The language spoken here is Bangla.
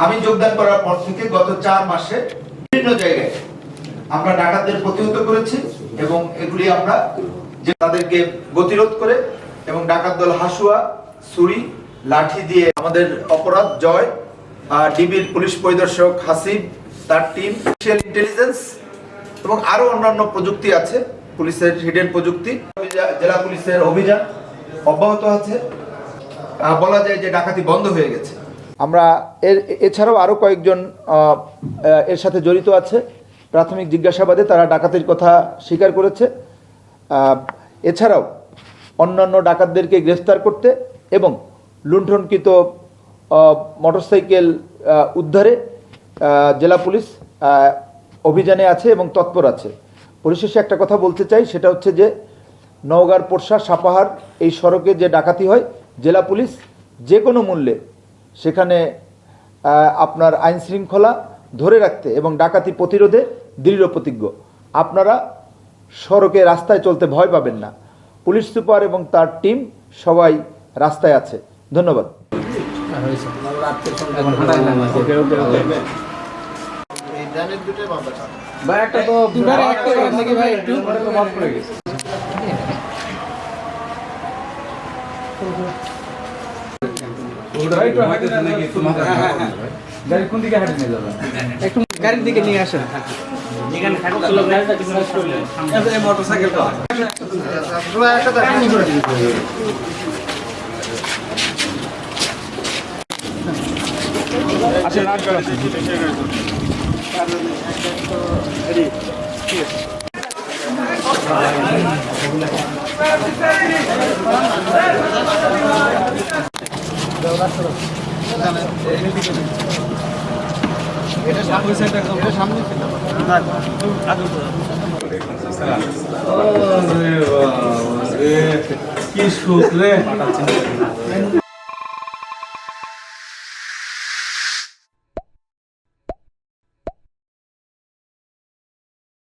আমি যোগদান করার পর থেকে গত 4 মাসে বিভিন্ন জায়গায় আমরা ডাকাতদের প্রতিহত করেছি এবং এগুলি আমরা যে তাদেরকে গতিরোধ করে এবং ডাকাত দল হাসুয়া, ছুরি, লাঠি দিয়ে আমাদের অপরাধ জয়, ডিবির পুলিশ পরিদর্শক হাসিব, তার টিম, স্পেশাল ইন্টেলিজেন্স এবং আরো অন্যান্য প্রযুক্তি আছে, পুলিশের হিডেন প্রযুক্তি, জেলা পুলিশের অভিযান অব্যাহত আছে। বলা যায় যে ডাকাতি বন্ধ হয়ে গেছে। আমরা এছাড়াও আরো কয়েকজন এর সাথে জড়িত আছে। প্রাথমিক জিজ্ঞাসাবাদে তারা ডাকাতির কথা স্বীকার করেছে। এছাড়াও অন্যান্য ডাকাতদেরকে গ্রেফতার করতে এবং লুণ্ঠনকৃত মোটরসাইকেল উদ্ধারে জেলা পুলিশ অভিযানে আছে এবং তৎপর আছে। পরিশেষে একটা কথা বলতে চাই, সেটা হচ্ছে যে নওগাঁর পোরশা সাপাহার এই সড়কে যে ডাকাতি হয়, জেলা পুলিশ যে কোনো মূল্যে সেখানে আপনার আইন শৃঙ্খলা ধরে রাখতে এবং ডাকাতি প্রতিরোধে দৃঢ় প্রতিজ্ঞ। আপনারা সড়কে রাস্তায় চলতে ভয় পাবেন না। পুলিশ সুপার এবং তার টিম সবাই রাস্তায় আছে। ধন্যবাদ। কোন দিকে হাঁটে নিয়ে যাবেন? একটু গাড়ির দিকে নিয়ে আসেন। কি সুখ রে।